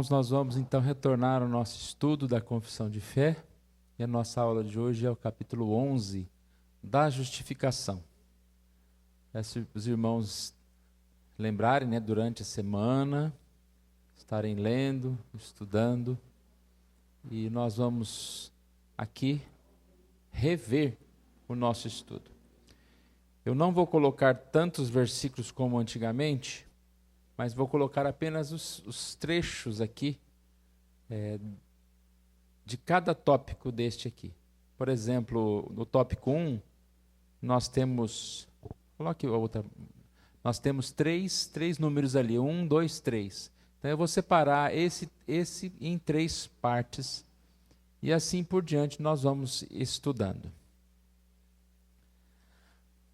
irmãos, nós vamos então retornar ao nosso estudo da Confissão de Fé, e a nossa aula de hoje é o capítulo 11 da justificação. Se os irmãos lembrarem, durante a semana, estarem lendo, estudando, e nós vamos aqui rever o nosso estudo. Eu não vou colocar tantos versículos como antigamente, mas vou colocar apenas os trechos aqui de cada tópico deste aqui. Por exemplo, no tópico 1, nós temos... Coloque a outra. Nós temos três números ali, 1, 2, 3. Então eu vou separar esse em 3 partes, e assim por diante nós vamos estudando.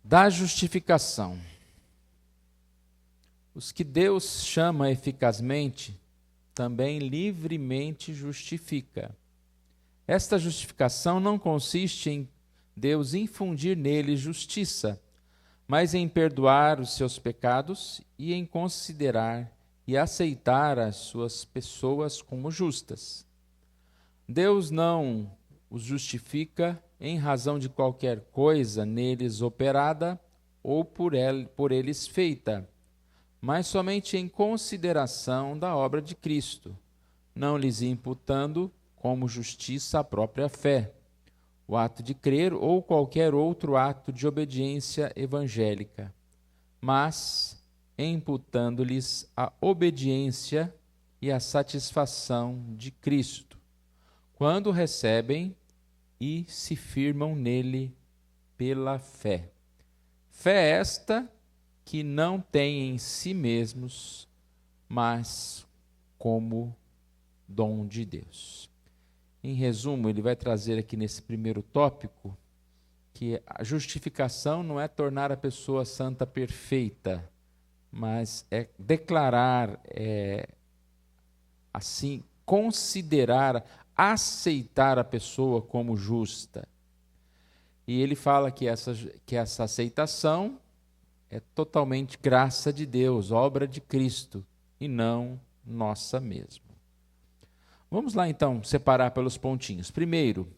Da justificação. Os que Deus chama eficazmente, também livremente justifica. Esta justificação não consiste em Deus infundir neles justiça, mas em perdoar os seus pecados e em considerar e aceitar as suas pessoas como justas. Deus não os justifica em razão de qualquer coisa neles operada ou por eles feita, mas somente em consideração da obra de Cristo, não lhes imputando como justiça a própria fé, o ato de crer ou qualquer outro ato de obediência evangélica, mas imputando-lhes a obediência e a satisfação de Cristo, quando recebem e se firmam nele pela fé. Fé esta que não tem em si mesmos, mas como dom de Deus. Em resumo, ele vai trazer aqui nesse primeiro tópico que a justificação não é tornar a pessoa santa perfeita, mas é declarar, assim, considerar, aceitar a pessoa como justa. E ele fala que essa aceitação é totalmente graça de Deus, obra de Cristo, e não nossa mesmo. Vamos lá então, separar pelos pontinhos. Primeiro,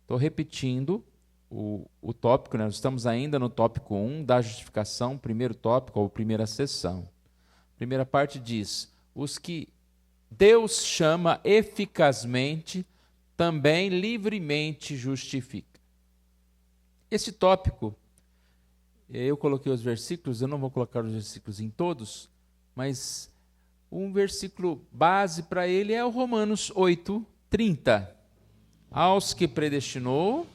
estou repetindo o tópico, nós estamos ainda no tópico 1 da justificação, primeiro tópico, ou primeira sessão. Primeira parte diz, os que Deus chama eficazmente, também livremente justifica. Esse tópico, eu coloquei os versículos, eu não vou colocar os versículos em todos, mas um versículo base para ele é o Romanos 8:30. Aos que predestinou,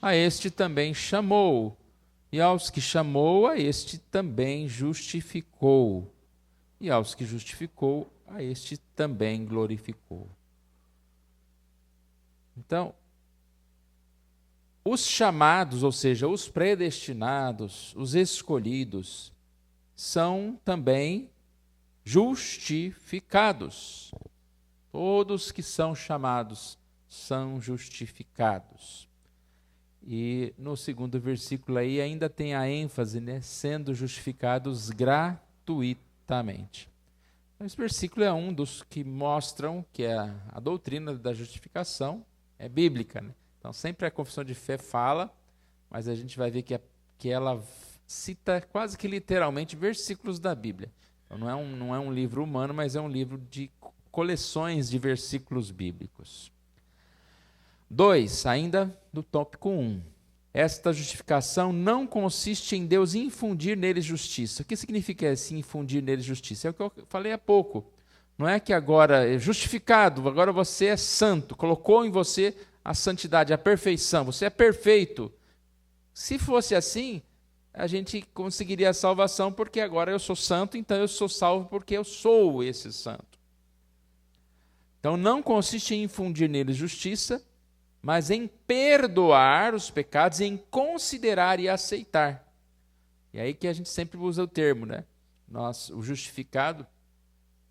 a este também chamou, e aos que chamou, a este também justificou, e aos que justificou, a este também glorificou. Então, os chamados, ou seja, os predestinados, os escolhidos, são também justificados. Todos que são chamados são justificados. E no segundo versículo aí ainda tem a ênfase, sendo justificados gratuitamente. Esse versículo é um dos que mostram que a doutrina da justificação é bíblica, Então, sempre a confissão de fé fala, mas a gente vai ver que ela cita quase que literalmente versículos da Bíblia. Então, não é um livro humano, mas é um livro de coleções de versículos bíblicos. 2, ainda do tópico 1. Esta justificação não consiste em Deus infundir neles justiça. O que significa esse infundir neles justiça? É o que eu falei há pouco. Não é que agora é justificado, agora você é santo, colocou em você a santidade, a perfeição, você é perfeito. Se fosse assim, a gente conseguiria a salvação, porque agora eu sou santo, então eu sou salvo porque eu sou esse santo. Então não consiste em infundir neles justiça, mas em perdoar os pecados, em considerar e aceitar. E aí que a gente sempre usa o termo, o justificado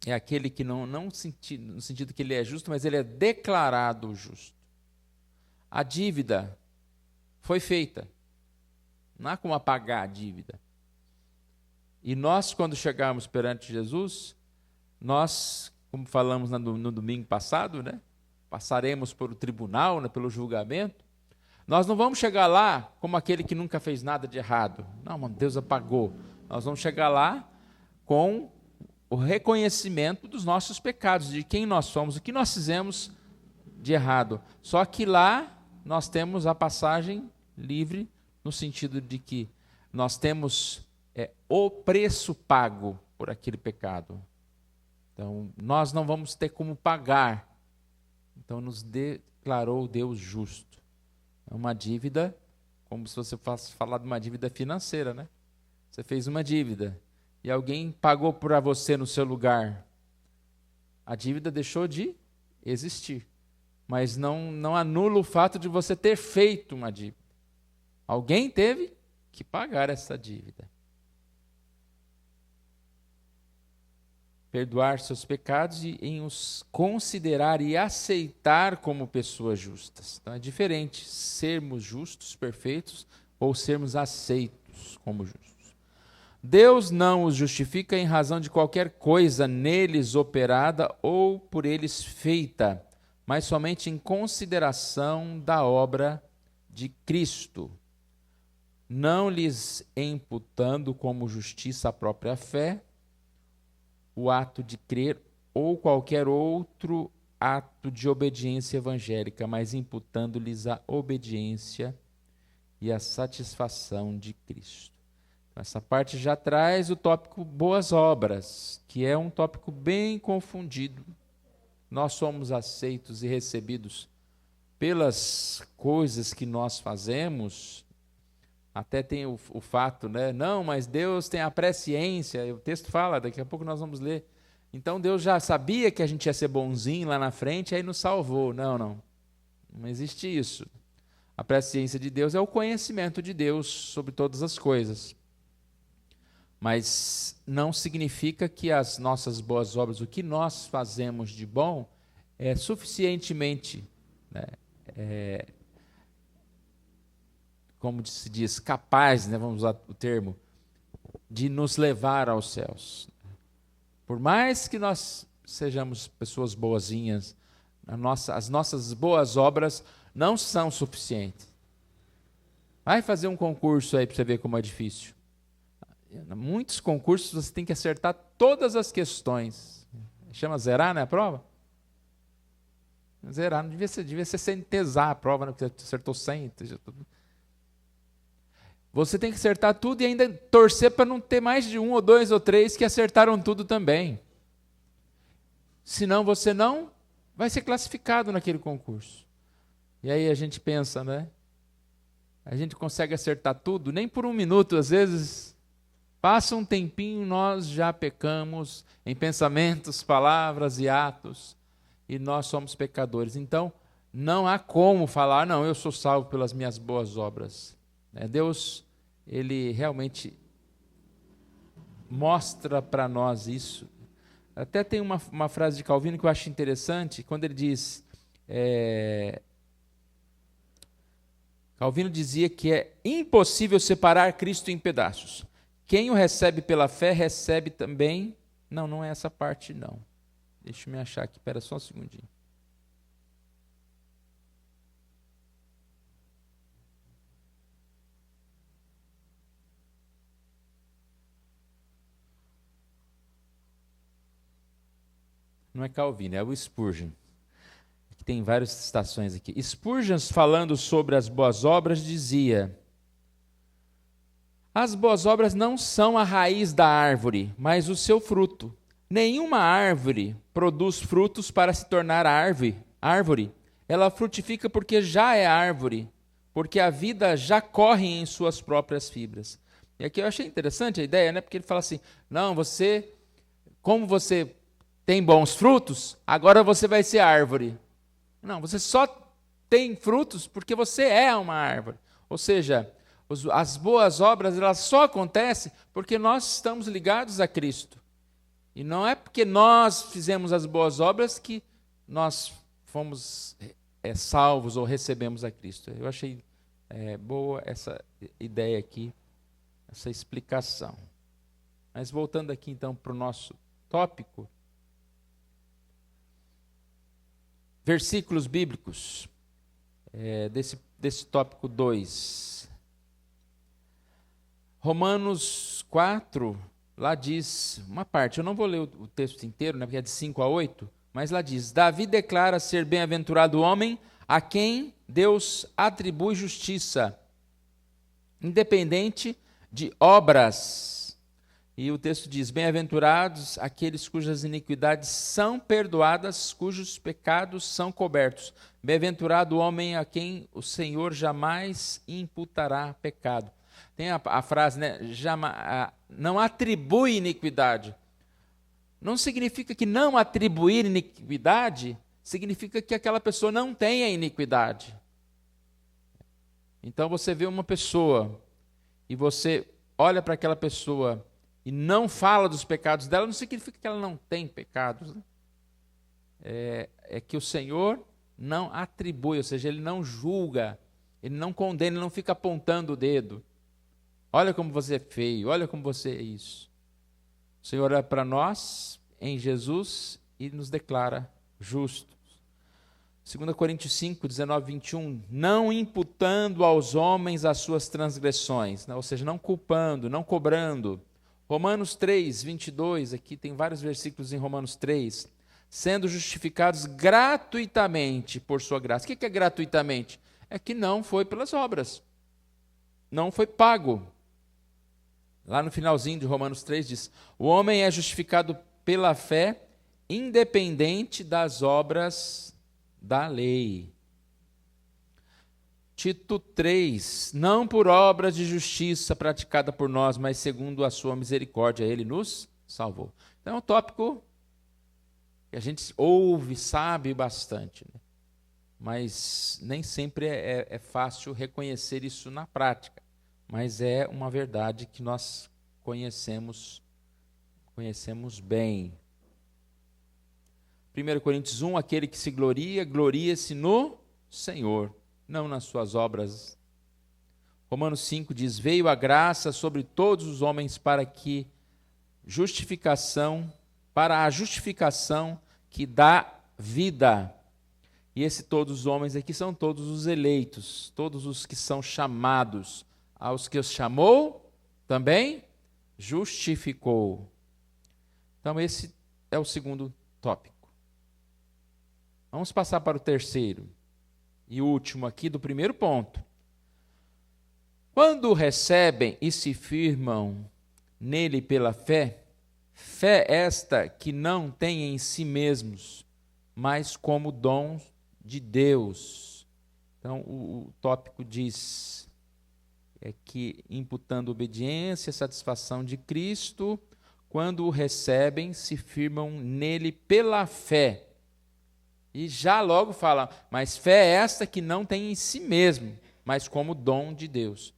é aquele que não no sentido que ele é justo, mas ele é declarado justo. A dívida foi feita. Não há como apagar a dívida. E nós, quando chegarmos perante Jesus, nós como falamos no domingo passado, né? Passaremos por o tribunal, né? Pelo julgamento. Nós não vamos chegar lá como aquele que nunca fez nada de errado. Não, mano, Deus apagou. Nós vamos chegar lá com o reconhecimento dos nossos pecados, de quem nós somos, o que nós fizemos de errado. Só que lá nós temos a passagem livre, no sentido de que nós temos o preço pago por aquele pecado. Então, nós não vamos ter como pagar. Então, nos declarou Deus justo. É uma dívida, como se você fosse falar de uma dívida financeira, né? Você fez uma dívida e alguém pagou para você no seu lugar. A dívida deixou de existir, mas não anula o fato de você ter feito uma dívida. Alguém teve que pagar essa dívida. Perdoar seus pecados e em os considerar e aceitar como pessoas justas. Então é diferente sermos justos, perfeitos, ou sermos aceitos como justos. Deus não os justifica em razão de qualquer coisa neles operada ou por eles feita, mas somente em consideração da obra de Cristo, não lhes imputando como justiça a própria fé, o ato de crer ou qualquer outro ato de obediência evangélica, mas imputando-lhes a obediência e a satisfação de Cristo. Então, essa parte já traz o tópico boas obras, que é um tópico bem confundido. Nós somos aceitos e recebidos pelas coisas que nós fazemos. Até tem o fato, né? Não, mas Deus tem a presciência. O texto fala, daqui a pouco nós vamos ler. Então Deus já sabia que a gente ia ser bonzinho lá na frente, aí nos salvou. Não existe isso. A presciência de Deus é o conhecimento de Deus sobre todas as coisas. Mas não significa que as nossas boas obras, o que nós fazemos de bom, é suficientemente, né? Como se diz, capaz, né, vamos usar o termo, de nos levar aos céus. Por mais que nós sejamos pessoas boazinhas, as nossas boas obras não são suficientes. Vai fazer um concurso aí para você ver como é difícil. Em muitos concursos você tem que acertar todas as questões. Chama zerar, né, a prova? Zerar, não devia ser sem tesar a prova, né, porque você acertou 100, Você tem que acertar tudo e ainda torcer para não ter mais de 1 ou 2 ou 3 que acertaram tudo também. Senão você não vai ser classificado naquele concurso. E aí a gente pensa, né? A gente consegue acertar tudo, nem por 1 minuto, às vezes passa um tempinho, nós já pecamos em pensamentos, palavras e atos, e nós somos pecadores. Então, não há como falar, não, eu sou salvo pelas minhas boas obras. Deus, ele realmente mostra para nós isso. Até tem uma frase de Calvino que eu acho interessante, quando ele diz, Calvino dizia que é impossível separar Cristo em pedaços. Quem o recebe pela fé, recebe também... Não é essa parte, não. Deixa eu me achar aqui, espera só um segundinho. Não é Calvino, é o Spurgeon. Tem várias citações aqui. Spurgeon, falando sobre as boas obras, dizia: as boas obras não são a raiz da árvore, mas o seu fruto. Nenhuma árvore produz frutos para se tornar árvore. Ela frutifica porque já é árvore, porque a vida já corre em suas próprias fibras. E aqui eu achei interessante a ideia, né? Porque ele fala assim, não, como você tem bons frutos, agora você vai ser árvore. Não, você só tem frutos porque você é uma árvore. Ou seja, as boas obras elas só acontecem porque nós estamos ligados a Cristo. E não é porque nós fizemos as boas obras que nós fomos salvos ou recebemos a Cristo. Eu achei boa essa ideia aqui, essa explicação. Mas voltando aqui então para o nosso tópico, versículos bíblicos desse tópico 2. Romanos 4, lá diz uma parte, eu não vou ler o texto inteiro, né, porque é de 5 a 8, mas lá diz: Davi declara ser bem-aventurado o homem a quem Deus atribui justiça, independente de obras. E o texto diz: bem-aventurados aqueles cujas iniquidades são perdoadas, cujos pecados são cobertos. Bem-aventurado o homem a quem o Senhor jamais imputará pecado. Tem a frase, né? Não atribui iniquidade. Não significa que não atribuir iniquidade significa que aquela pessoa não tenha iniquidade. Então você vê uma pessoa e você olha para aquela pessoa e não fala dos pecados dela, não significa que ela não tem pecados. Né? É que o Senhor não atribui, ou seja, Ele não julga, Ele não condena, Ele não fica apontando o dedo. Olha como você é feio, olha como você é isso. O Senhor olha para nós em Jesus e nos declara justos. 2 Coríntios 5, 19, 21, não imputando aos homens as suas transgressões, né? Ou seja, não culpando, não cobrando. Romanos 3, 22, aqui tem vários versículos em Romanos 3, sendo justificados gratuitamente por sua graça. O que é gratuitamente? É que não foi pelas obras, não foi pago. Lá no finalzinho de Romanos 3 diz: o homem é justificado pela fé, independente das obras da lei. Tito 3, não por obras de justiça praticada por nós, mas segundo a sua misericórdia, Ele nos salvou. Então é um tópico que a gente ouve, sabe bastante, né? Mas nem sempre é fácil reconhecer isso na prática. Mas é uma verdade que nós conhecemos bem. 1 Coríntios 1, aquele que se gloria, gloria-se no Senhor, não nas suas obras. Romanos 5 diz: veio a graça sobre todos os homens para a justificação que dá vida. E todos os homens aqui são todos os eleitos, todos os que são chamados. Aos que os chamou, também justificou. Então, esse é o segundo tópico. Vamos passar para o terceiro e último aqui do primeiro ponto. Quando recebem e se firmam nele pela fé, fé esta que não tem em si mesmos, mas como dom de Deus. Então, o tópico diz que, imputando obediência, satisfação de Cristo, quando o recebem, se firmam nele pela fé. E já logo fala, mas fé é esta que não tem em si mesmo, mas como dom de Deus.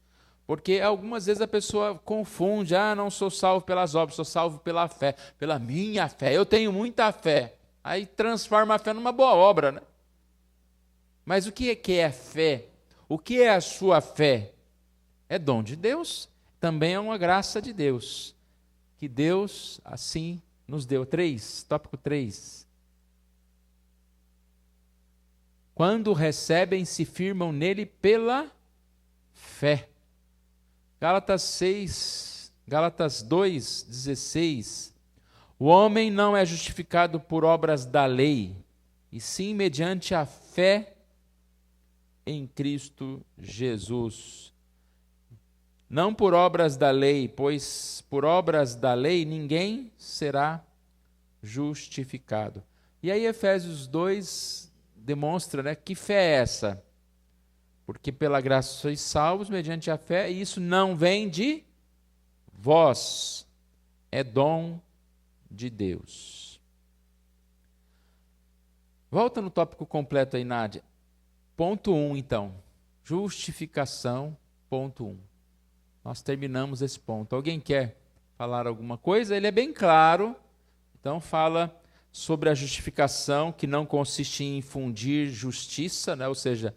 Porque algumas vezes a pessoa confunde, não sou salvo pelas obras, sou salvo pela fé, pela minha fé, eu tenho muita fé. Aí transforma a fé numa boa obra, né? Mas o que é fé? O que é a sua fé? É dom de Deus, também é uma graça de Deus, que Deus assim nos deu. Tópico 3. Quando recebem, se firmam nele pela fé. Gálatas 2, 16. O homem não é justificado por obras da lei, e sim mediante a fé em Cristo Jesus. Não por obras da lei, pois por obras da lei ninguém será justificado. E aí Efésios 2 demonstra, né, que fé é essa? Porque pela graça sois salvos mediante a fé, e isso não vem de vós, é dom de Deus. Volta no tópico completo aí, Nádia. Ponto 1, então. Justificação, ponto 1. Nós terminamos esse ponto. Alguém quer falar alguma coisa? Ele é bem claro. Então fala sobre a justificação, que não consiste em infundir justiça, né? Ou seja,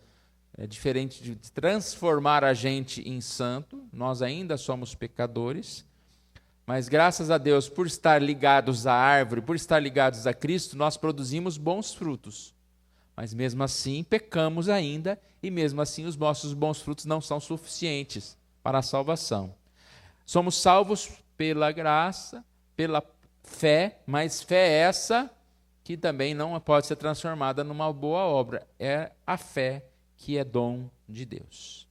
é diferente de transformar a gente em santo. Nós ainda somos pecadores. Mas graças a Deus, por estar ligados à árvore, por estar ligados a Cristo, nós produzimos bons frutos. Mas mesmo assim pecamos ainda, e mesmo assim os nossos bons frutos não são suficientes para a salvação. Somos salvos pela graça, pela fé, mas fé essa que também não pode ser transformada numa boa obra. É a fé que é dom de Deus.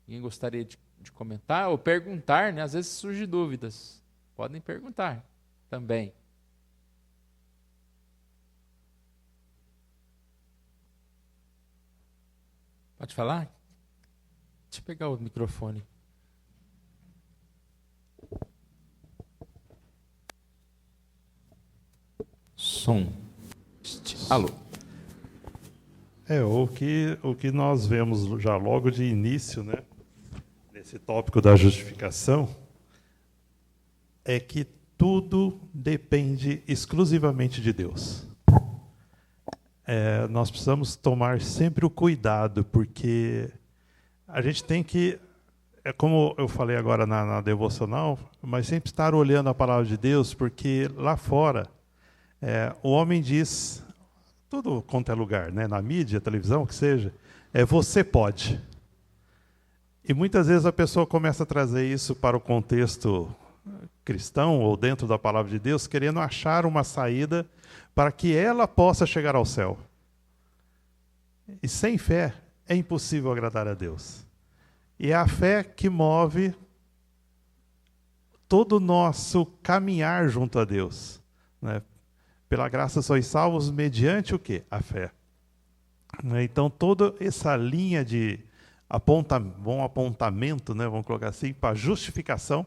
Alguém gostaria de comentar ou perguntar, né? Às vezes surgem dúvidas. Podem perguntar também. Pode falar? Deixa eu pegar o microfone. Som. Alô. O que nós vemos já logo de início, né, nesse tópico da justificação, é que tudo depende exclusivamente de Deus. Nós precisamos tomar sempre o cuidado, porque a gente tem que, como eu falei agora na devocional, mas sempre estar olhando a palavra de Deus, porque lá fora o homem diz, tudo quanto é lugar, né, na mídia, televisão, o que seja, você pode. E muitas vezes a pessoa começa a trazer isso para o contexto cristão ou dentro da palavra de Deus, querendo achar uma saída para que ela possa chegar ao céu. E sem fé é impossível agradar a Deus. E é a fé que move todo o nosso caminhar junto a Deus, né? Pela graça sois salvos mediante o quê? A fé. Então, toda essa linha de bom apontamento, né, vamos colocar assim, para justificação,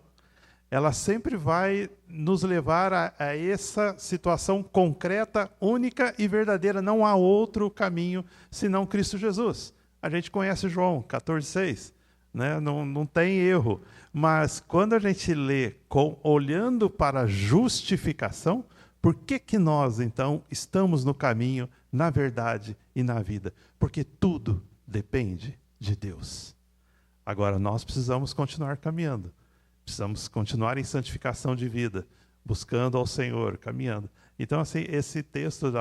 ela sempre vai nos levar a essa situação concreta, única e verdadeira. Não há outro caminho senão Cristo Jesus. A gente conhece João 14,6, né? Não tem erro. Mas quando a gente lê olhando para a justificação, por que nós, então, estamos no caminho, na verdade e na vida? Porque tudo depende de Deus. Agora, nós precisamos continuar caminhando. Precisamos continuar em santificação de vida, buscando ao Senhor, caminhando. Então, assim, esse texto,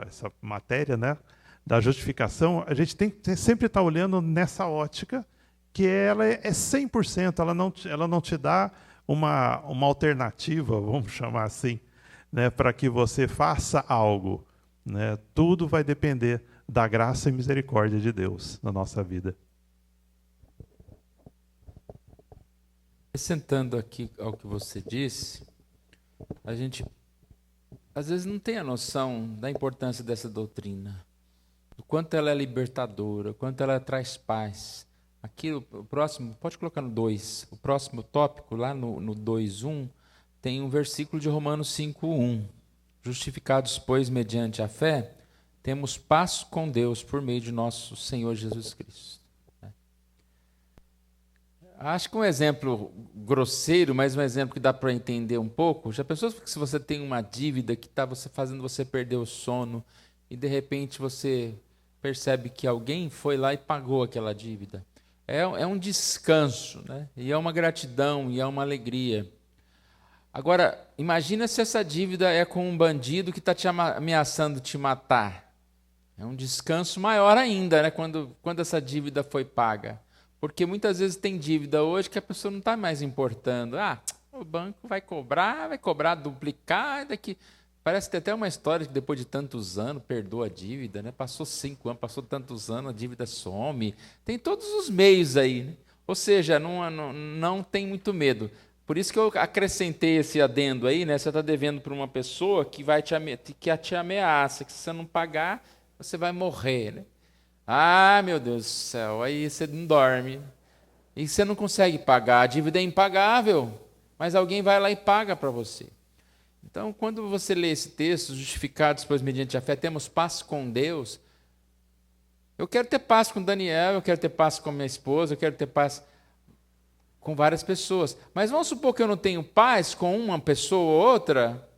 essa matéria, né, da justificação, a gente tem que sempre estar olhando nessa ótica, que ela é 100%, ela não te dá uma alternativa, vamos chamar assim, né, para que você faça algo, né? Tudo vai depender da graça e misericórdia de Deus na nossa vida. Acrescentando aqui ao que você disse, a gente às vezes não tem a noção da importância dessa doutrina, do quanto ela é libertadora, o quanto ela traz paz. Aqui o próximo, pode colocar no 2, o próximo tópico, lá no 2:1, tem um versículo de Romanos 5:1. Justificados, pois, mediante a fé, temos paz com Deus por meio de nosso Senhor Jesus Cristo. Acho que um exemplo grosseiro, mas um exemplo que dá para entender um pouco. Já pensou que se você tem uma dívida que está fazendo você perder o sono e de repente você percebe que alguém foi lá e pagou aquela dívida? É um descanso, né? E é uma gratidão, e é uma alegria. Agora, imagina se essa dívida é com um bandido que está ameaçando te matar. É um descanso maior ainda, né? Quando essa dívida foi paga. Porque muitas vezes tem dívida hoje que a pessoa não está mais importando. O banco vai cobrar, duplicar, daqui. Parece que tem até uma história que depois de tantos anos perdoa a dívida, né? Passou 5 anos, passou tantos anos, a dívida some. Tem todos os meios aí, né? Ou seja, não tem muito medo. Por isso que eu acrescentei esse adendo aí, né? Você está devendo para uma pessoa que te ameaça, que se você não pagar, você vai morrer, né? Meu Deus do céu, aí você não dorme. E você não consegue pagar, a dívida é impagável, mas alguém vai lá e paga para você. Então, quando você lê esse texto, justificados, pois mediante a fé, temos paz com Deus. Eu quero ter paz com Daniel, eu quero ter paz com minha esposa, eu quero ter paz com várias pessoas. Mas vamos supor que eu não tenho paz com uma pessoa ou outra,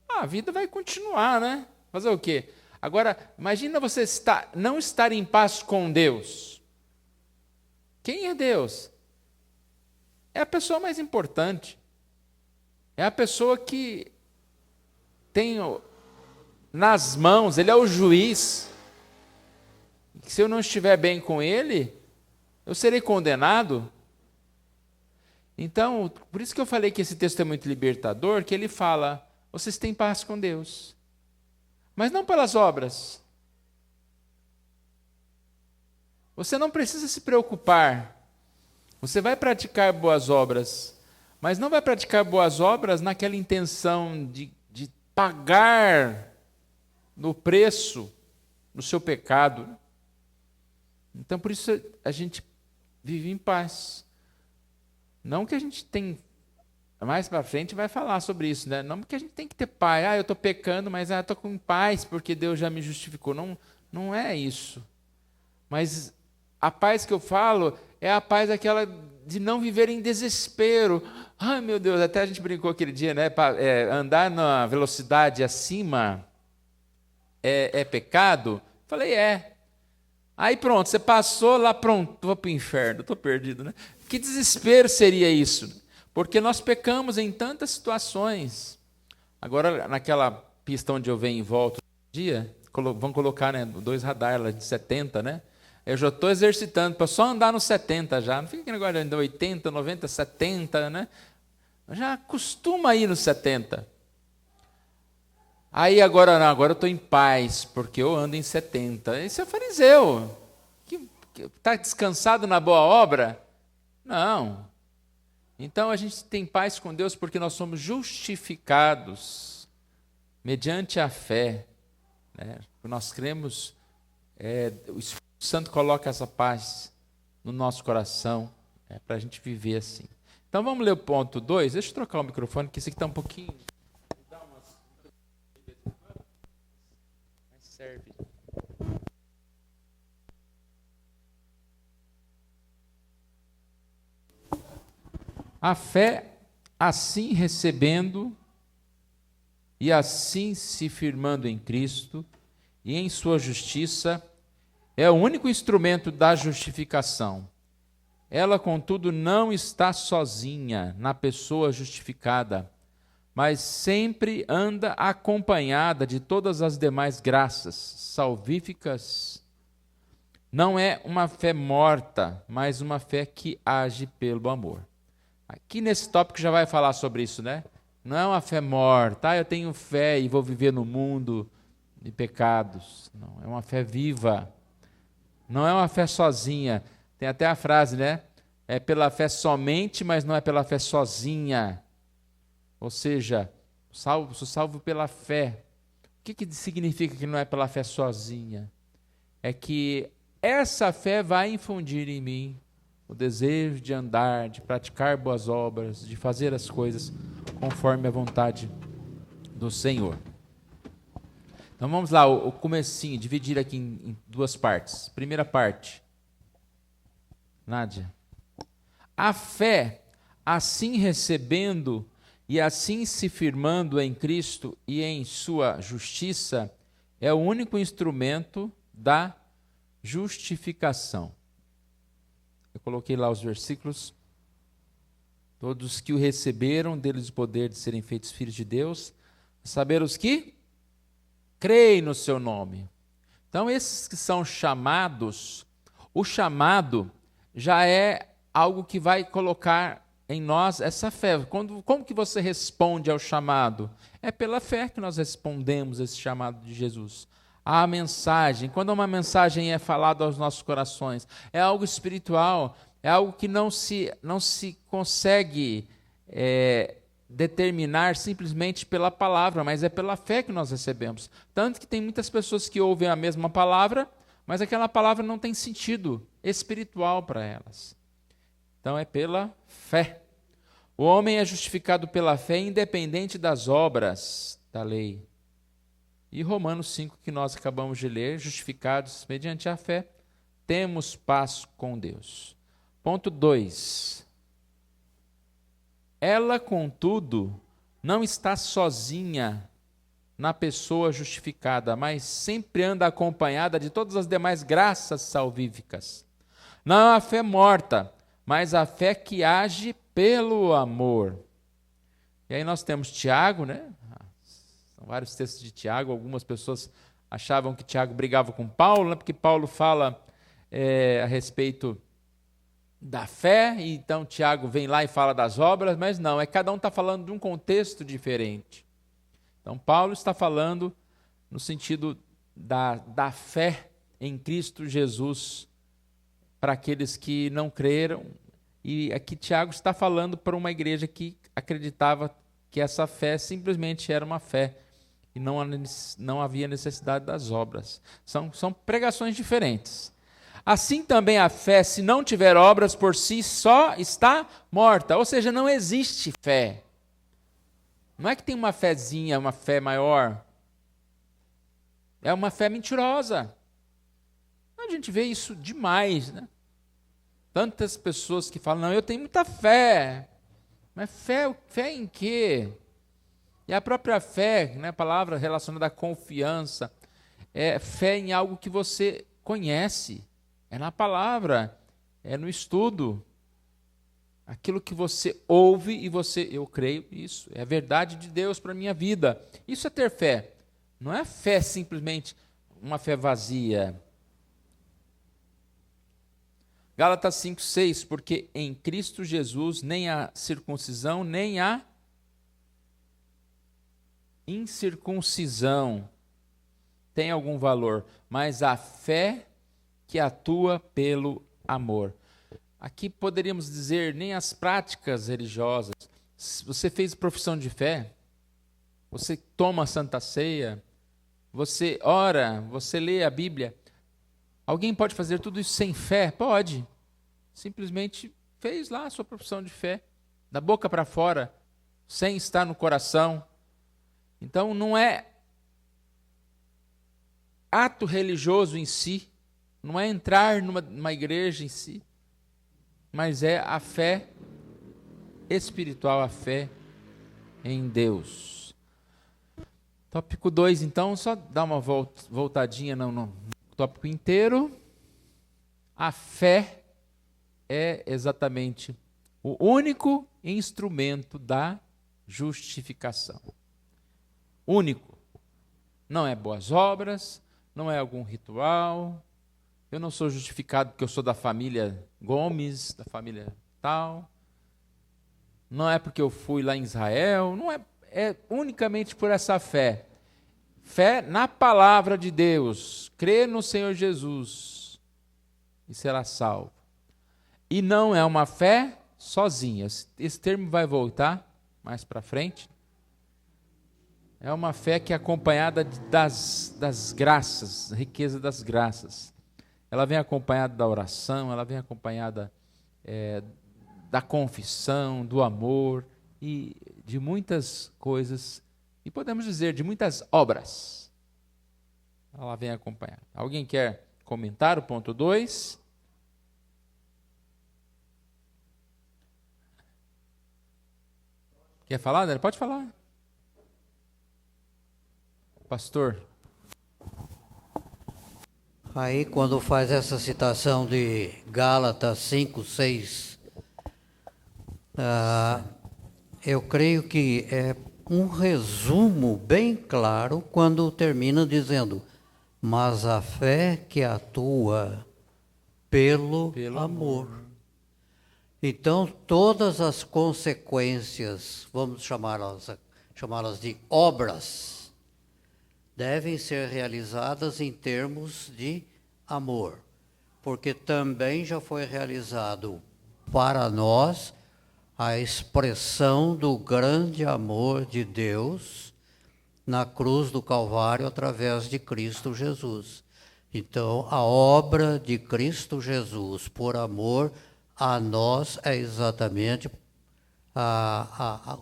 a vida vai continuar, né? Fazer o quê? Agora, imagina você não estar em paz com Deus. Quem é Deus? É a pessoa mais importante. É a pessoa que tem nas mãos, ele é o juiz. que se eu não estiver bem com ele, eu serei condenado. Então, por isso que eu falei que esse texto é muito libertador, que ele fala, vocês têm paz com Deus, mas não pelas obras. Você não precisa se preocupar. Você vai praticar boas obras, mas não vai praticar boas obras naquela intenção de pagar no preço do seu pecado. Então, por isso a gente vive em paz. Não que a gente tem, mais para frente vai falar sobre isso, né? Não que a gente tem que ter paz. Eu estou pecando, mas eu estou com paz porque Deus já me justificou. Não, não é isso. Mas a paz que eu falo é a paz aquela de não viver em desespero. Ai, meu Deus, até a gente brincou aquele dia, né? Andar na velocidade acima é pecado? Falei, é. Aí pronto, você passou lá, pronto, vou para o inferno, estou perdido, né? Que desespero seria isso? Porque nós pecamos em tantas situações. Agora, naquela pista onde eu venho em volta do dia, vão colocar, né, 2 radares lá de 70, né? Eu já estou exercitando para só andar no 70 já. Não fica aquele negócio de 80, 90, 70, né? Já acostuma ir no 70. Aí agora não, agora eu estou em paz, porque eu ando em 70. Esse é fariseu. Está descansado na boa obra? Não. Então a gente tem paz com Deus porque nós somos justificados mediante a fé. Né? Nós cremos, o Espírito Santo coloca essa paz no nosso coração, para a gente viver assim. Então vamos ler o ponto 2. Deixa eu trocar o microfone, que esse aqui está um pouquinho. Dá umas. Mas serve. A fé, assim recebendo e assim se firmando em Cristo e em sua justiça, é o único instrumento da justificação. Ela, contudo, não está sozinha na pessoa justificada, mas sempre anda acompanhada de todas as demais graças salvíficas. Não é uma fé morta, mas uma fé que age pelo amor. Aqui nesse tópico já vai falar sobre isso, né? Não é uma fé morta, eu tenho fé e vou viver no mundo de pecados. Não, é uma fé viva. Não é uma fé sozinha. Tem até a frase, né? É pela fé somente, mas não é pela fé sozinha. Ou seja, sou salvo pela fé. O que significa que não é pela fé sozinha? É que essa fé vai infundir em mim o desejo de andar, de praticar boas obras, de fazer as coisas conforme a vontade do Senhor. Então vamos lá, o comecinho, dividir aqui em 2 partes. Primeira parte. Nádia. A fé, assim recebendo e assim se firmando em Cristo e em sua justiça, é o único instrumento da justificação. Eu coloquei lá os versículos. Todos que o receberam, deles o poder de serem feitos filhos de Deus, a saber os que creem no seu nome. Então, esses que são chamados, o chamado já é algo que vai colocar em nós essa fé. Como que você responde ao chamado? É pela fé que nós respondemos esse chamado de Jesus. A mensagem, quando uma mensagem é falada aos nossos corações, é algo espiritual, é algo que não se consegue determinar simplesmente pela palavra, mas é pela fé que nós recebemos. Tanto que tem muitas pessoas que ouvem a mesma palavra, mas aquela palavra não tem sentido espiritual para elas. Então é pela fé. O homem é justificado pela fé independente das obras da lei. E Romanos 5, que nós acabamos de ler, justificados mediante a fé, temos paz com Deus. Ponto 2. Ela, contudo, não está sozinha na pessoa justificada, mas sempre anda acompanhada de todas as demais graças salvíficas. Não é a fé morta, mas a fé que age pelo amor. E aí nós temos Tiago, né? São vários textos de Tiago, algumas pessoas achavam que Tiago brigava com Paulo, né, porque Paulo fala a respeito da fé, e então Tiago vem lá e fala das obras, mas não, cada um está falando de um contexto diferente. Então Paulo está falando no sentido da fé em Cristo Jesus para aqueles que não creram, e aqui Tiago está falando para uma igreja que acreditava que essa fé simplesmente era uma fé e não havia necessidade das obras. São pregações diferentes. Assim também a fé, se não tiver obras por si, só está morta. Ou seja, não existe fé. Não é que tem uma fezinha, uma fé maior. É uma fé mentirosa. A gente vê isso demais, né? Tantas pessoas que falam, não, eu tenho muita fé. Mas fé em quê? E a própria fé, né, a palavra relacionada à confiança, é fé em algo que você conhece. É na palavra, é no estudo. Aquilo que você ouve e eu creio, isso é a verdade de Deus para a minha vida. Isso é ter fé. Não é fé simplesmente uma fé vazia. Gálatas 5:6, porque em Cristo Jesus nem a circuncisão, nem a incircuncisão tem algum valor, mas a fé que atua pelo amor. Aqui poderíamos dizer, nem as práticas religiosas. Você fez profissão de fé, você toma a Santa Ceia, você ora, você lê a Bíblia. Alguém pode fazer tudo isso sem fé? Pode. Simplesmente fez lá a sua profissão de fé, da boca para fora, sem estar no coração. Então não é ato religioso em si, não é entrar numa igreja em si, mas é a fé espiritual, a fé em Deus. Tópico 2, então, só dá uma voltadinha no tópico inteiro. A fé é exatamente o único instrumento da justificação. Único. Não é boas obras, não é algum ritual. Eu não sou justificado porque eu sou da família Gomes, da família tal. Não é porque eu fui lá em Israel. Não é, é unicamente por essa fé. Fé na palavra de Deus. Crer no Senhor Jesus e será salvo. E não é uma fé sozinha. Esse termo vai voltar mais para frente. É uma fé que é acompanhada das graças, riqueza das graças. Ela vem acompanhada da oração, ela vem acompanhada da confissão, do amor e de muitas coisas, e podemos dizer de muitas obras. Ela vem acompanhada. Alguém quer comentar o ponto 2? Quer falar, Dani? Pode falar. Pastor. Aí, quando faz essa citação de Gálatas 5:6, eu creio que é um resumo bem claro quando termina dizendo, mas a fé que atua pelo amor. Então, todas as consequências, vamos chamá-las de obras, devem ser realizadas em termos de amor, porque também já foi realizado para nós a expressão do grande amor de Deus na cruz do Calvário através de Cristo Jesus. Então, a obra de Cristo Jesus por amor a nós é exatamente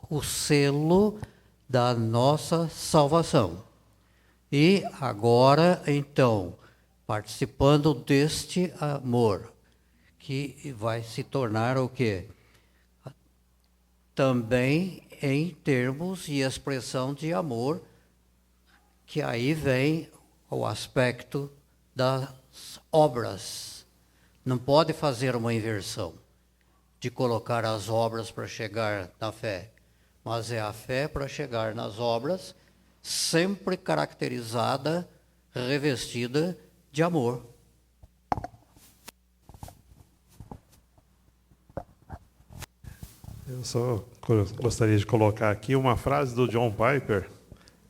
o selo da nossa salvação. E agora, então, participando deste amor, que vai se tornar o quê? Também em termos e expressão de amor, que aí vem o aspecto das obras. Não pode fazer uma inversão de colocar as obras para chegar na fé, mas é a fé para chegar nas obras, sempre caracterizada, revestida de amor. Eu só gostaria de colocar aqui uma frase do John Piper,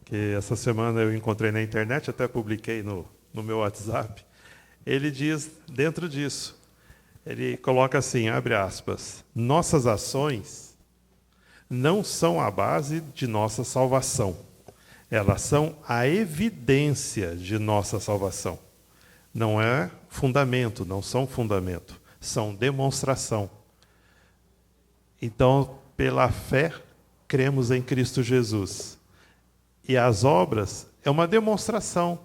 que essa semana eu encontrei na internet, até publiquei no meu WhatsApp. Ele diz, dentro disso, ele coloca assim, abre aspas, nossas ações não são a base de nossa salvação. Elas são a evidência de nossa salvação. Não é fundamento, não são fundamento, são demonstração. Então, pela fé, cremos em Cristo Jesus. E as obras é uma demonstração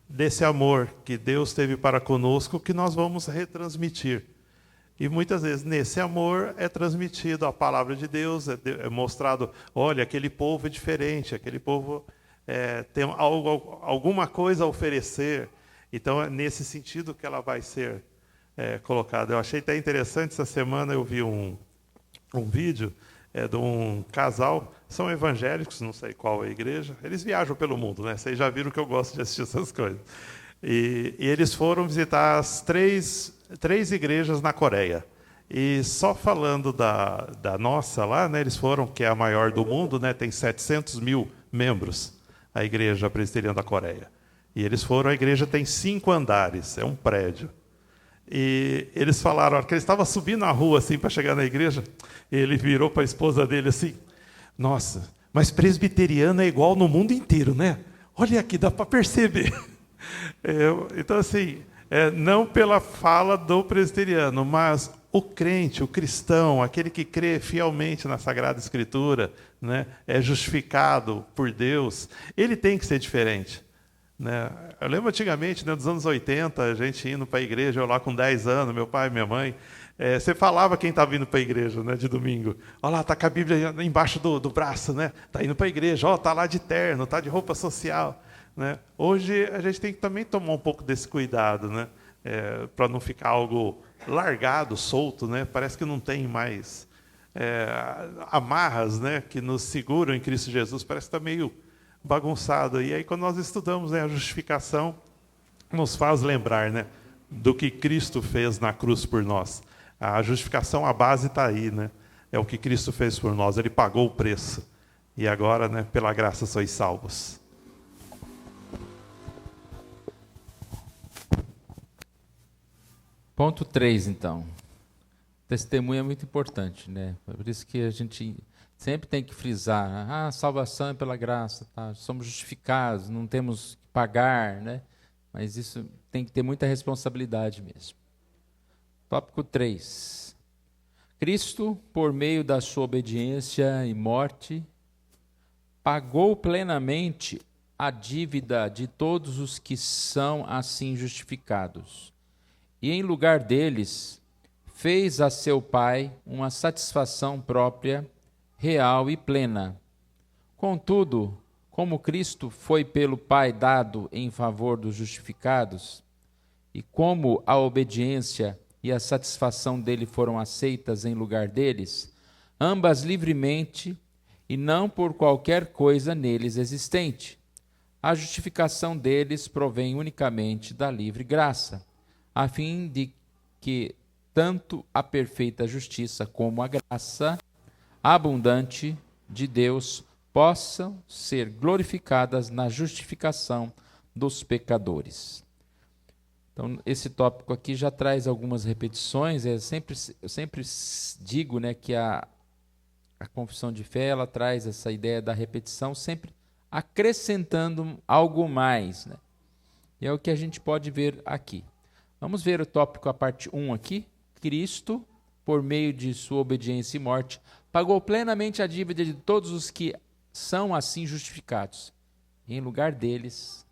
desse amor que Deus teve para conosco, que nós vamos retransmitir. E muitas vezes nesse amor é transmitido a palavra de Deus, é mostrado, olha, aquele povo é diferente, aquele povo tem alguma coisa a oferecer. Então é nesse sentido que ela vai ser colocada. Eu achei até interessante, essa semana eu vi um vídeo de um casal, são evangélicos, não sei qual é a igreja, eles viajam pelo mundo, né? Vocês já viram que eu gosto de assistir essas coisas. E eles foram visitar as três igrejas na Coreia. E só falando da nossa lá, né, eles foram, que é a maior do mundo, né, tem 700 mil membros, a Igreja Presbiteriana da Coreia. E eles foram, a igreja tem 5 andares, é um prédio. E eles falaram, a hora que ele estava subindo a rua assim, para chegar na igreja, ele virou para a esposa dele assim, nossa, mas presbiteriano é igual no mundo inteiro, né? Olha aqui, dá para perceber. Então, assim, não pela fala do presbiteriano, mas o crente, o cristão, aquele que crê fielmente na Sagrada Escritura, né, é justificado por Deus, ele tem que ser diferente. Né? Eu lembro antigamente, né, dos anos 80, a gente indo para a igreja, eu lá com 10 anos, meu pai e minha mãe, você falava quem estava indo para a igreja, né, de domingo. Olha lá, está com a Bíblia embaixo do braço, né? Está indo para a igreja, está lá de terno, está de roupa social. Né? Hoje a gente tem que também tomar um pouco desse cuidado, né? Para não ficar algo largado, solto, né? Parece que não tem mais amarras, né, que nos seguram em Cristo Jesus, parece que está meio bagunçado. E aí, quando nós estudamos, né, a justificação, nos faz lembrar, né, do que Cristo fez na cruz por nós. A justificação, a base está aí, né? É o que Cristo fez por nós, ele pagou o preço. E agora, né, pela graça sois salvos. Ponto 3, então. Testemunho é muito importante, né? Por isso que a gente sempre tem que frisar, a salvação é pela graça, tá? Somos justificados, não temos que pagar, né? Mas isso tem que ter muita responsabilidade mesmo. Tópico 3. Cristo, por meio da sua obediência e morte, pagou plenamente a dívida de todos os que são assim justificados. E em lugar deles, fez a seu Pai uma satisfação própria, real e plena. Contudo, como Cristo foi pelo Pai dado em favor dos justificados, e como a obediência e a satisfação dele foram aceitas em lugar deles, ambas livremente e não por qualquer coisa neles existente, a justificação deles provém unicamente da livre graça, a fim de que tanto a perfeita justiça como a graça abundante de Deus possam ser glorificadas na justificação dos pecadores. Então, esse tópico aqui já traz algumas repetições. Eu sempre digo, né, que a confissão de fé ela traz essa ideia da repetição, sempre acrescentando algo mais. Né? E é o que a gente pode ver aqui. Vamos ver o tópico, a parte 1 aqui. Cristo, por meio de sua obediência e morte, pagou plenamente a dívida de todos os que são assim justificados. E, em lugar deles,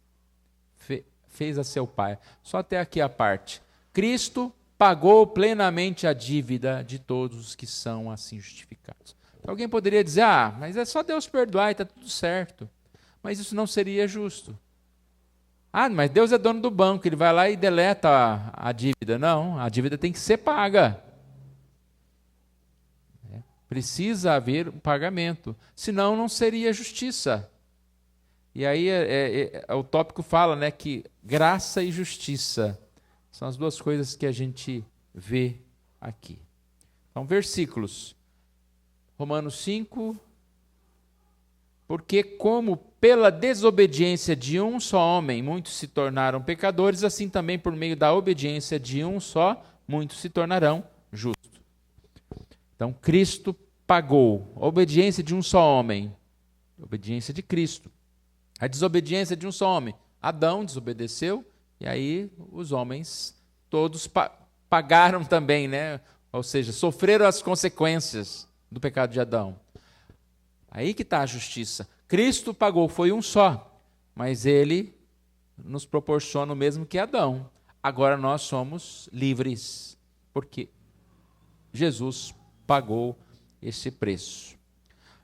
fez a seu Pai. Só até aqui a parte. Cristo pagou plenamente a dívida de todos os que são assim justificados. Alguém poderia dizer, mas é só Deus perdoar e está tudo certo. Mas isso não seria justo. Mas Deus é dono do banco, ele vai lá e deleta a dívida. Não, a dívida tem que ser paga. Precisa haver um pagamento, senão não seria justiça. E aí o tópico fala, né, que graça e justiça são as duas coisas que a gente vê aqui. Então, versículos. Romanos 5. Porque como pela desobediência de um só homem muitos se tornaram pecadores, assim também por meio da obediência de um só, muitos se tornarão justos. Então, Cristo pagou a obediência de um só homem, a obediência de Cristo. A desobediência de um só homem. Adão desobedeceu, e aí os homens todos pagaram também, né? Ou seja, sofreram as consequências do pecado de Adão. Aí que está a justiça. Cristo pagou, foi um só, mas ele nos proporciona o mesmo que Adão. Agora nós somos livres, porque Jesus pagou esse preço.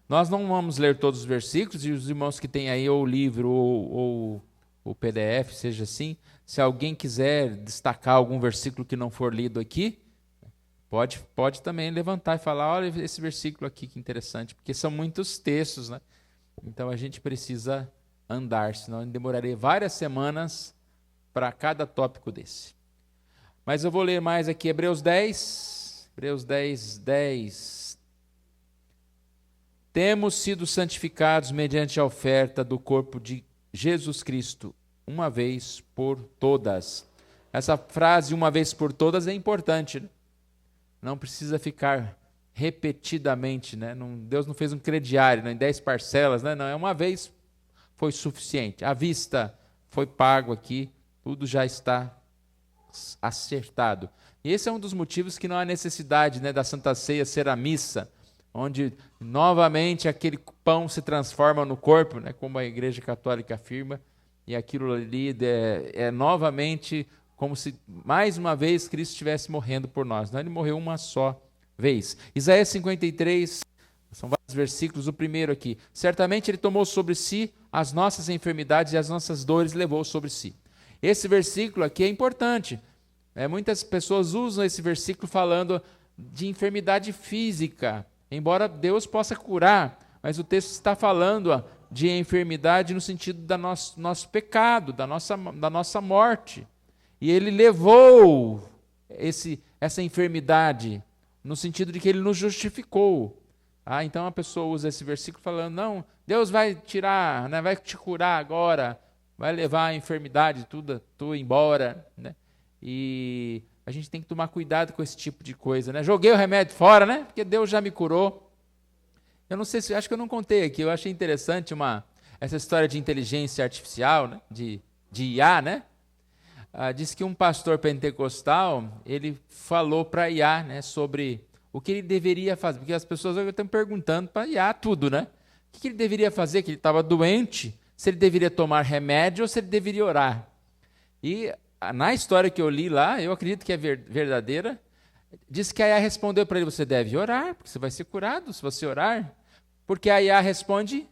Nós não vamos ler todos os versículos, e os irmãos que têm aí ou o livro ou o PDF, seja assim, se alguém quiser destacar algum versículo que não for lido aqui, pode também levantar e falar, olha esse versículo aqui, que interessante, porque são muitos textos, né? Então a gente precisa andar, senão demoraria várias semanas para cada tópico desse. Mas eu vou ler mais aqui, Hebreus 10, 10. Temos sido santificados mediante a oferta do corpo de Jesus Cristo, uma vez por todas. Essa frase, uma vez por todas, é importante, né? Não precisa ficar repetidamente, né? Deus não fez um crediário, né, em 10 parcelas, né? Não, uma vez foi suficiente. À vista foi pago aqui, tudo já está acertado. E esse é um dos motivos que não há necessidade, né, da Santa Ceia ser a missa, onde novamente aquele pão se transforma no corpo, né, como a Igreja Católica afirma, e aquilo ali é novamente como se, mais uma vez, Cristo estivesse morrendo por nós. Não, ele morreu uma só vez. Isaías 53, são vários versículos, o primeiro aqui. Certamente ele tomou sobre si as nossas enfermidades e as nossas dores levou sobre si. Esse versículo aqui é importante. Muitas pessoas usam esse versículo falando de enfermidade física, embora Deus possa curar, mas o texto está falando de enfermidade no sentido do nosso pecado, da nossa morte. E ele levou essa enfermidade no sentido de que ele nos justificou. Então a pessoa usa esse versículo falando, não, Deus vai tirar, né, vai te curar agora, vai levar a enfermidade tudo embora, né? E a gente tem que tomar cuidado com esse tipo de coisa, né? Joguei o remédio fora, né? Porque Deus já me curou. Eu não sei acho que eu não contei aqui, eu achei interessante essa história de inteligência artificial, né? de IA, né? Diz que um pastor pentecostal, ele falou para IA, né, sobre o que ele deveria fazer, porque as pessoas estão perguntando para IA tudo, né? O que ele deveria fazer, que ele estava doente, se ele deveria tomar remédio ou se ele deveria orar. E na história que eu li lá, eu acredito que é verdadeira, diz que a IA respondeu para ele, você deve orar, porque você vai ser curado se você orar, porque a IA responde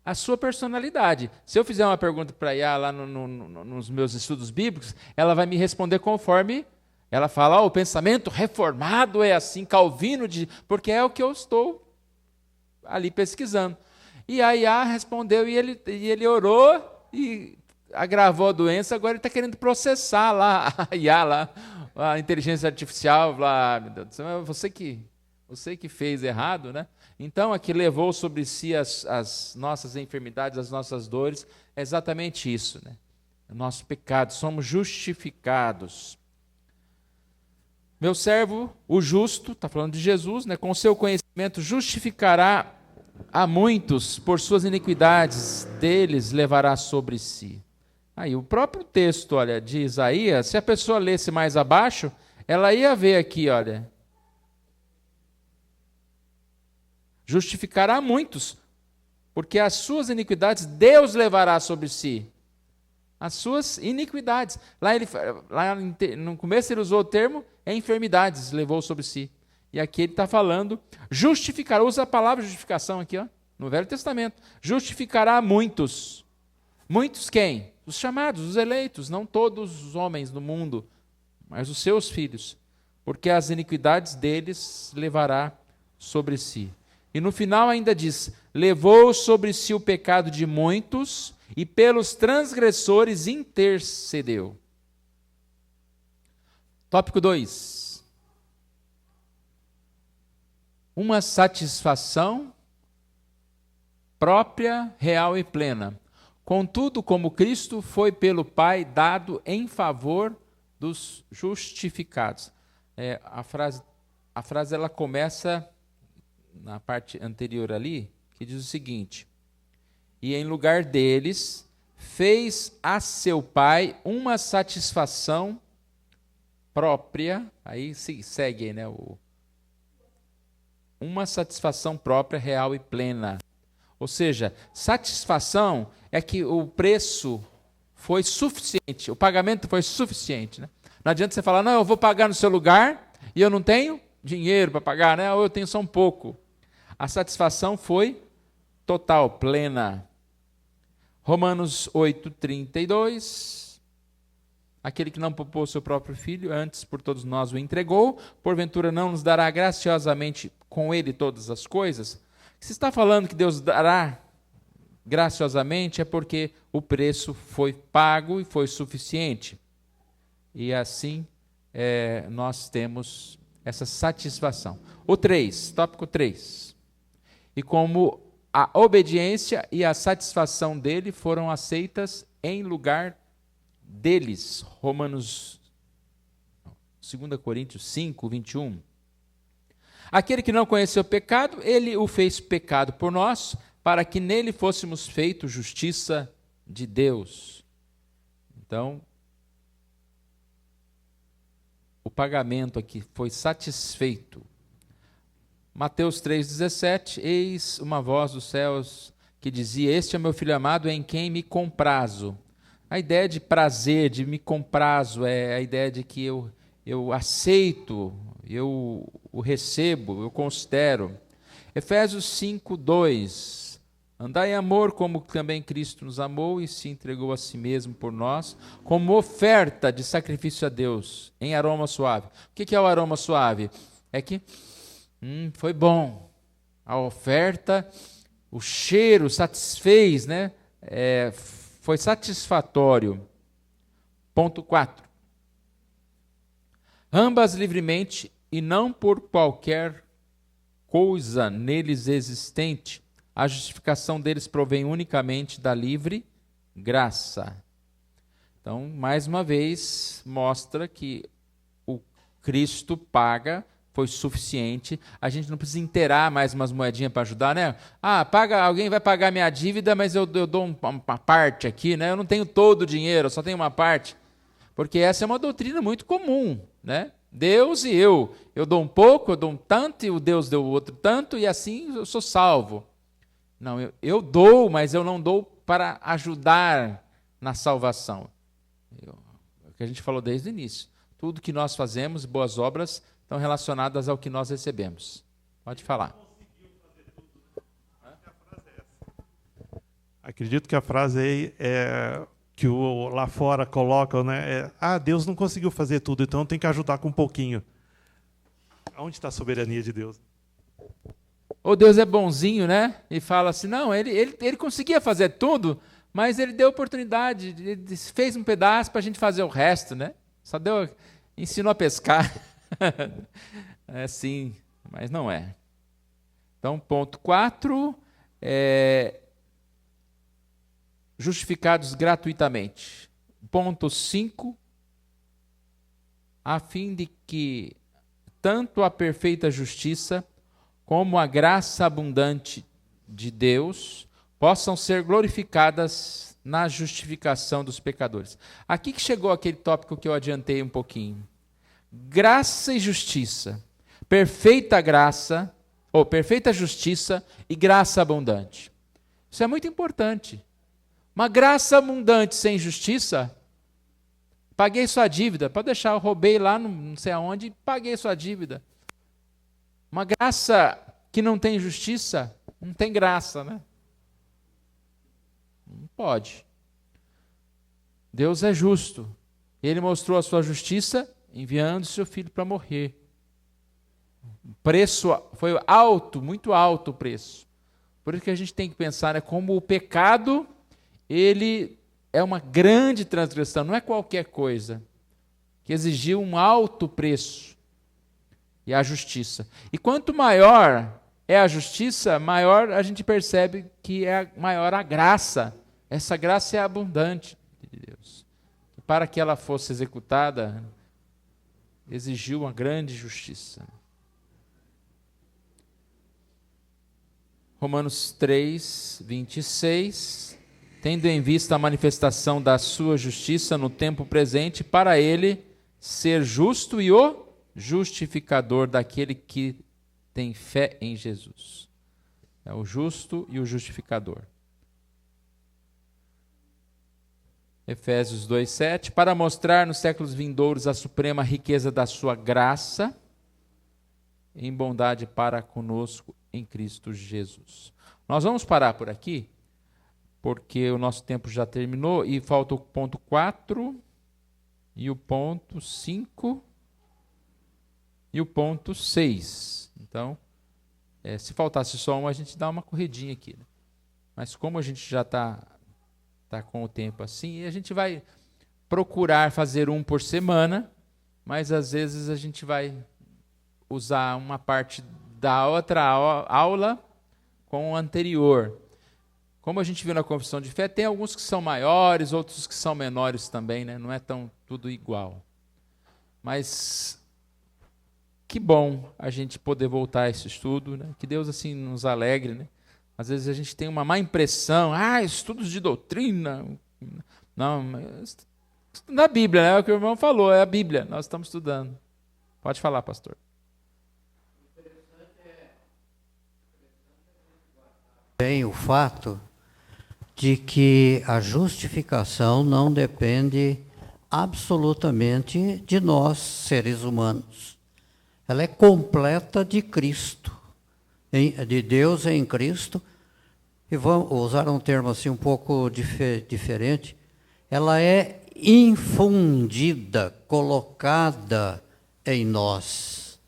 a sua personalidade. Se eu fizer uma pergunta para a IA lá nos meus estudos bíblicos, ela vai me responder conforme ela fala, o pensamento reformado é assim, Calvino, porque é o que eu estou ali pesquisando. E a IA respondeu e ele orou e agravou a doença, agora ele está querendo processar lá a IA, lá, a inteligência artificial, lá, meu Deus do céu, você que fez errado, né? Então, aqui levou sobre si as nossas enfermidades, as nossas dores, é exatamente isso, né? O nosso pecado, somos justificados. Meu servo, o justo, está falando de Jesus, né? Com seu conhecimento justificará a muitos, por suas iniquidades deles levará sobre si. Aí, o próprio texto, olha, de Isaías, se a pessoa lesse mais abaixo, ela ia ver aqui, olha, justificará muitos, porque as suas iniquidades Deus levará sobre si. As suas iniquidades. Lá no começo ele usou o termo enfermidades, levou sobre si. E aqui ele está falando, justificará, usa a palavra justificação aqui, ó, no Velho Testamento. Justificará muitos. Muitos quem? Os chamados, os eleitos, não todos os homens do mundo, mas os seus filhos. Porque as iniquidades deles levará sobre si. E no final ainda diz, levou sobre si o pecado de muitos e pelos transgressores intercedeu. Tópico 2. Uma satisfação própria, real e plena. Contudo, como Cristo foi pelo Pai dado em favor dos justificados. A frase ela começa na parte anterior ali, que diz o seguinte: e em lugar deles fez a seu Pai uma satisfação própria, aí segue, né, uma satisfação própria, real e plena. Ou seja, satisfação é que o preço foi suficiente, o pagamento foi suficiente. Né? Não adianta você falar, não, eu vou pagar no seu lugar e eu não tenho dinheiro para pagar, né? Ou eu tenho só um pouco. A satisfação foi total, plena. Romanos 8:32, aquele que não poupou seu próprio filho, antes por todos nós o entregou, porventura não nos dará graciosamente com ele todas as coisas? Se está falando que Deus dará graciosamente, é porque o preço foi pago e foi suficiente. E assim nós temos essa satisfação. O 3, tópico 3. E como a obediência e a satisfação dele foram aceitas em lugar deles. 2 Coríntios 5:21. Aquele que não conheceu o pecado, ele o fez pecado por nós, para que nele fôssemos feitos justiça de Deus. Então, o pagamento aqui foi satisfeito. Mateus 3,17, eis uma voz dos céus que dizia, este é meu filho amado em quem me comprazo. A ideia de prazer, de me comprazo, é a ideia de que eu aceito, eu o recebo, eu considero. Efésios 5:2, andai em amor como também Cristo nos amou e se entregou a si mesmo por nós, como oferta de sacrifício a Deus, em aroma suave. O que é o aroma suave? É que foi bom, a oferta, o cheiro satisfez, né? Foi satisfatório. Ponto 4. Ambas livremente e não por qualquer coisa neles existente. A justificação deles provém unicamente da livre graça. Então, mais uma vez, mostra que o Cristo paga, foi suficiente. A gente não precisa inteirar mais umas moedinhas para ajudar, né? Alguém vai pagar minha dívida, mas eu dou uma parte aqui, né? Eu não tenho todo o dinheiro, eu só tenho uma parte. Porque essa é uma doutrina muito comum, né? Deus e eu dou um pouco, eu dou um tanto, e o Deus deu o outro tanto, e assim eu sou salvo. Não, eu dou, mas eu não dou para ajudar na salvação. O que a gente falou desde o início. Tudo que nós fazemos, boas obras, estão relacionadas ao que nós recebemos. Pode falar. Acredito que a frase aí é que lá fora colocam, né? Deus não conseguiu fazer tudo, então tem que ajudar com um pouquinho. Onde está a soberania de Deus? Ou Deus é bonzinho, né? E fala assim, não, ele conseguia fazer tudo, mas ele deu oportunidade, ele fez um pedaço para a gente fazer o resto, né? Ensinou a pescar. É sim, mas não é. Então, ponto 4, justificados gratuitamente. Ponto 5, a fim de que tanto a perfeita justiça como a graça abundante de Deus possam ser glorificadas na justificação dos pecadores. Aqui que chegou aquele tópico que eu adiantei um pouquinho. Graça e justiça. Perfeita graça, ou perfeita justiça e graça abundante. Isso é muito importante. Uma graça abundante sem justiça, paguei sua dívida, pode deixar, eu roubei lá não sei aonde, paguei sua dívida. Uma graça que não tem justiça, não tem graça, né? Não pode. Deus é justo. Ele mostrou a sua justiça enviando seu filho para morrer. O preço foi alto, muito alto o preço. Por isso que a gente tem que pensar, né, como o pecado, ele é uma grande transgressão, não é qualquer coisa, que exigiu um alto preço, e a justiça. E quanto maior é a justiça, maior a gente percebe que é maior a graça. Essa graça é abundante de Deus. E para que ela fosse executada, exigiu uma grande justiça. Romanos 3, 26. Tendo em vista a manifestação da sua justiça no tempo presente, para ele ser justo e o justificador daquele que tem fé em Jesus. É o justo e o justificador. Efésios 2:7, para mostrar nos séculos vindouros a suprema riqueza da sua graça em bondade para conosco em Cristo Jesus. Nós vamos parar por aqui, porque o nosso tempo já terminou e falta o ponto 4 e o ponto 5 e o ponto 6. Então, se faltasse só um, a gente dá uma corridinha aqui, né? Mas como a gente já está com o tempo assim, a gente vai procurar fazer um por semana, mas às vezes a gente vai usar uma parte da outra aula com o anterior. Como a gente viu na confissão de fé, tem alguns que são maiores, outros que são menores também, né? Não é tão tudo igual. Mas que bom a gente poder voltar a esse estudo, né? Que Deus assim nos alegre, né? Às vezes a gente tem uma má impressão, estudos de doutrina. Não, na Bíblia, né? É o que o irmão falou, é a Bíblia, nós estamos estudando. Pode falar, pastor. Tem o fato de que a justificação não depende absolutamente de nós, seres humanos. Ela é completa de Cristo, de Deus em Cristo. E vamos usar um termo assim um pouco diferente. Ela é infundida, colocada em nós.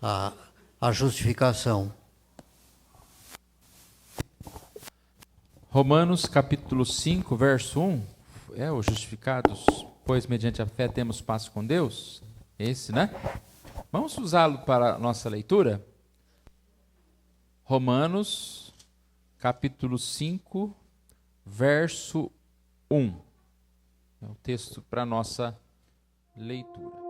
A justificação. Romanos capítulo 5, verso 1, os justificados, pois mediante a fé temos paz com Deus, esse, né? Vamos usá-lo para a nossa leitura? Romanos capítulo 5, verso 1, é o texto para a nossa leitura.